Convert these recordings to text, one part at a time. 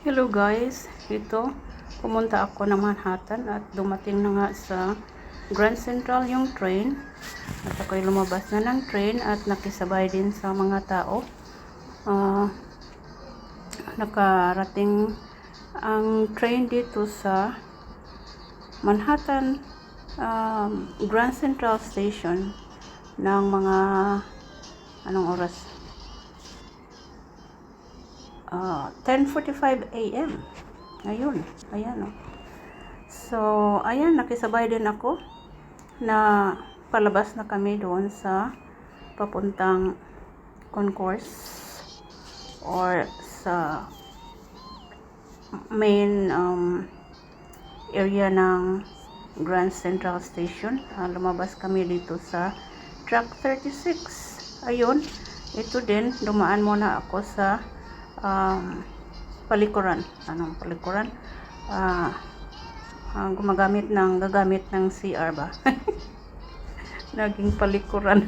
Hello guys, ito pumunta ako ng Manhattan at dumating na nga sa Grand Central yung train at ako'y lumabas na ng train at nakisabay din sa mga tao. Nakarating ang train dito sa Manhattan Grand Central Station ng mga anong oras? 10:45 AM. Ayun, ayan o. So, ayan, nakisabay din ako na palabas na kami doon sa papuntang concourse or sa main area ng Grand Central Station. Lumabas kami dito sa track 36. Ayun, ito din, dumaan muna ako sa palikuran. Anong palikuran? Gagamit ng CR ba? Naging palikuran.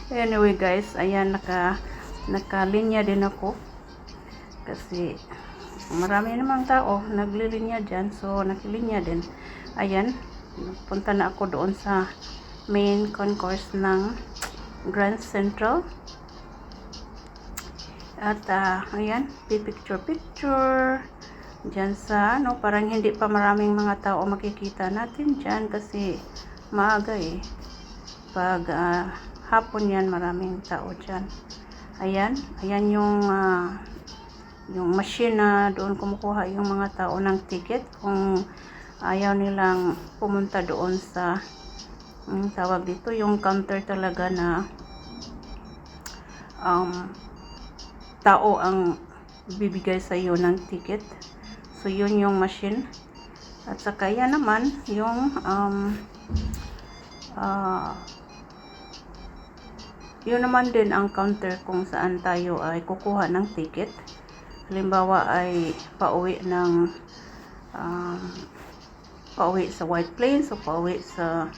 Anyway guys, ayan, nakalinya din ako kasi marami namang tao naglilinya dyan, so nakilinya din. Ayan, punta na ako doon sa main concourse ng Grand Central. At ayan, picture dyan sa parang hindi pa maraming mga tao makikita natin dyan kasi maaga eh. Pag hapon yan, maraming tao dyan. Ayan yung machine na doon kumukuha yung mga tao ng ticket kung ayaw nilang pumunta doon sa tawag dito, yung counter talaga na tao ang bibigay sa iyo ng ticket. So yun yung machine. At saka yan naman yung yun naman din ang counter kung saan tayo ay kukuha ng ticket. Halimbawa ay pauwi sa White Plains o pauwi sa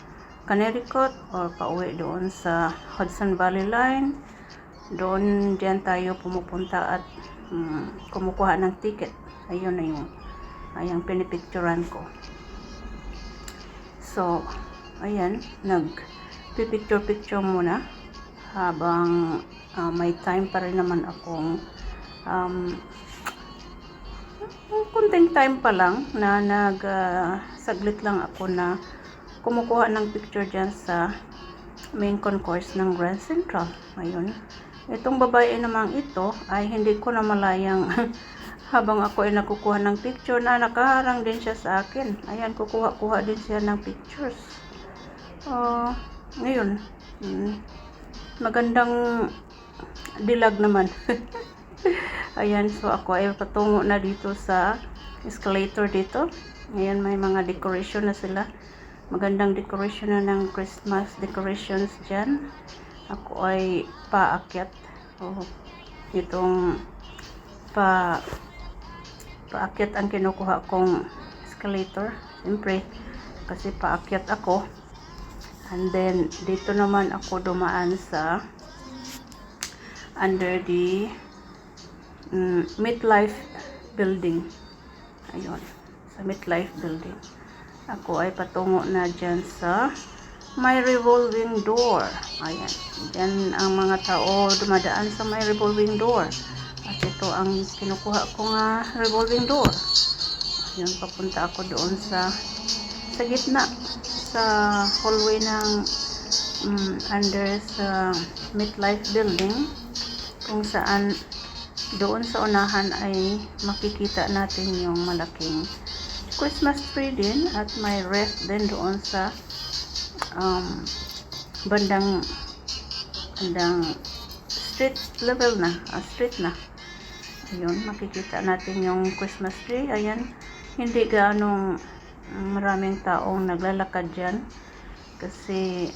Connecticut or pauwi doon sa Hudson Valley Line. Doon dyan tayo pumupunta at kumukuha ng ticket. Ayun na yung pinipicturan ko. So, ayan, nagpipicture muna habang may time pa rin naman akong kunting time pa lang na saglit lang ako na kumukuha ng picture dyan sa main concourse ng Grand Central. Ayun. Itong babae namang ito ay hindi ko na malayang habang ako ay nakukuha ng picture na nakaharang din siya sa akin. Ayan, kukuha din siya ng pictures. Ngayon, magandang dilag naman. Ayan, so ako ay patungo na dito sa escalator dito. Ayan, may mga decoration na sila. Magandang decoration na ng Christmas decorations dyan. Ako ay paakyat. Itong paakyat ang kinukuha kong escalator. Siyempre, kasi paakyat ako. And then, dito naman ako dumaan sa under the MetLife building. Ayun, sa MetLife building. Ako ay patungo na dyan sa may revolving door. Ayan, dyan ang mga tao dumadaan sa may revolving door. At ito ang kinukuha ko nga revolving door. Ayan, papunta ako doon sa gitna, sa hallway ng under sa MetLife building, kung saan doon sa unahan ay makikita natin yung malaking Christmas tree din at may ref din doon sa bandang street level na, street na. Ayun, makikita natin yung Christmas tree. Ayan, hindi gaanong maraming taong naglalakad dyan kasi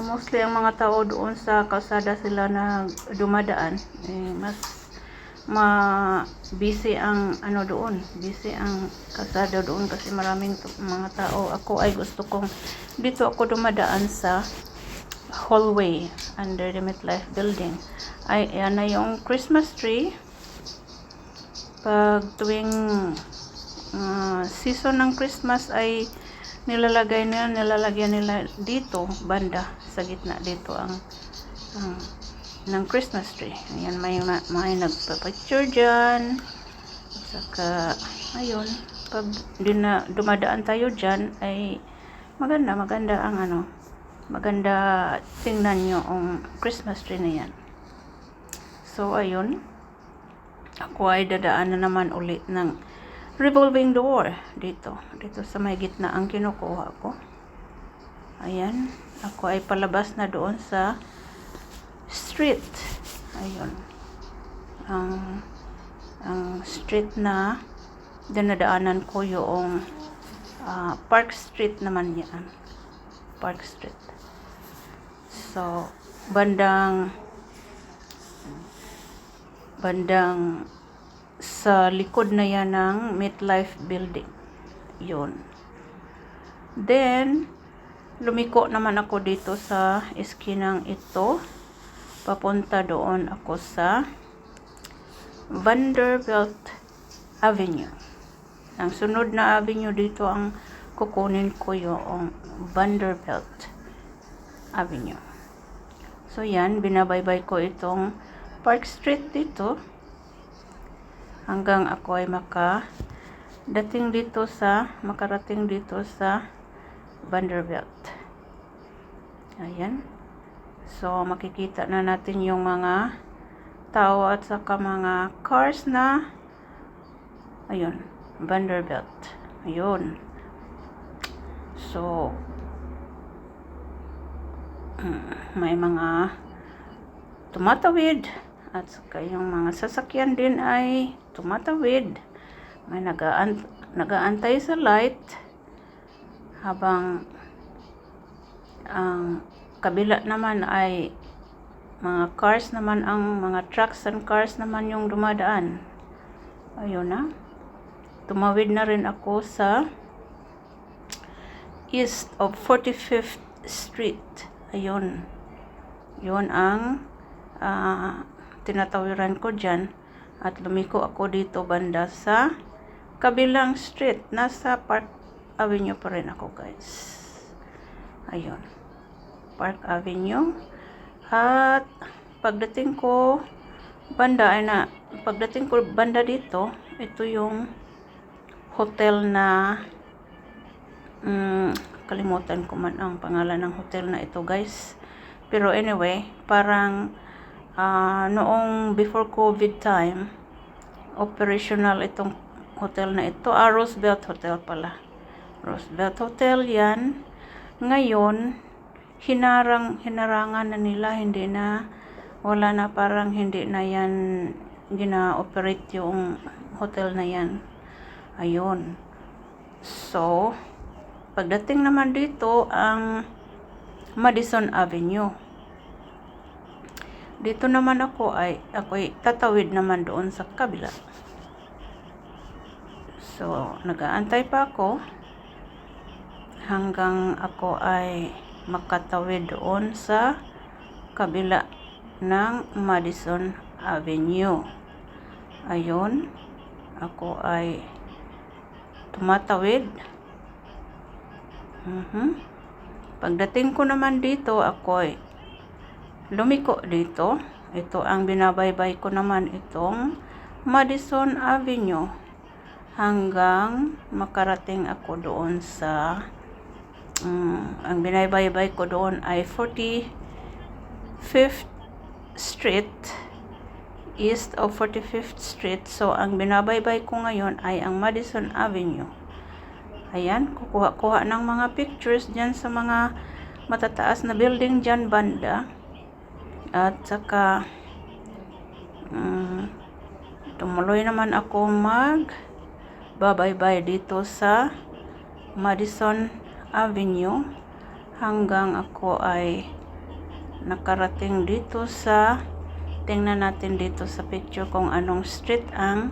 mostly ang mga tao doon sa kalsada sila na dumadaan, mas busy ang busy ang kalsada doon kasi maraming mga tao. Ako ay gusto kong dito ako dumadaan sa hallway under the MetLife building. Ay, yan na yung Christmas tree. Pag tuwing season ng Christmas ay nilalagyan nila dito, banda, sa gitna dito ang ng Christmas tree. Ayan, may nagpa-picture dyan. Saka, ayun, pag dumadaan tayo dyan, ay maganda ang maganda tingnan nyo ang Christmas tree na yan. So, ayun, ako ay dadaan na naman ulit ng revolving door dito sa may gitna ang kinukuha ko. Ayan, ako ay palabas na doon sa street. Ayun, ang street na dinadaanan ko yung Park Street naman yan. Park Street. So, bandang sa likod na yan ng MetLife building. Yun. Then, lumiko naman ako dito sa eskinang ito. Papunta doon ako sa Vanderbilt Avenue. Ang sunod na avenue dito ang kukunin ko yung Vanderbilt Avenue. So yan, binabaybay ko itong Park Street dito hanggang ako ay makarating dito sa Vanderbilt. Ayan. So makikita na natin yung mga tao at saka mga cars na ayun, Vanderbilt. Ayun. So may mga tumatawid at saka yung mga sasakyan din ay tumatawid. May nagaantay sa light habang ang kabila naman ay mga cars naman, ang mga trucks and cars naman yung dumadaan. Ayun na. Tumawid na rin ako sa east of 45th Street. Ayun. Yun ang tinatawiran ko dyan. At lumiko ako dito banda sa kabilang street. Nasa Park Avenue pa rin ako, guys. Ayun. Park Avenue. At pagdating ko banda dito, ito yung hotel na kalimutan ko man ang pangalan ng hotel na ito, guys. Pero anyway, parang noong before COVID time, operational itong hotel na ito. Roosevelt Hotel pala. Roosevelt Hotel yan. Ngayon, hinarangan na nila, wala na, parang hindi na yan gina-operate yung hotel na yan. Ayun. So, pagdating naman dito ang Madison Avenue. Dito naman ako ay tatawid naman doon sa kabila. So, nag-aantay pa ako hanggang ako ay makatawid doon sa kabila ng Madison Avenue. Ayun, ako ay tumatawid. Pagdating ko naman dito, ako ay lumiko dito. Ito ang binabaybay ko naman, itong Madison Avenue hanggang makarating ako doon sa ang binabaybay ko doon ay 45th Street, east of 45th Street. So ang binabaybay ko ngayon ay ang Madison Avenue. Ayan, kukuha ng mga pictures dyan sa mga matataas na building dyan banda. At saka tumuloy naman ako babaybay dito sa Madison Avenue hanggang ako ay nakarating dito sa, tingnan natin dito sa picture kung anong street ang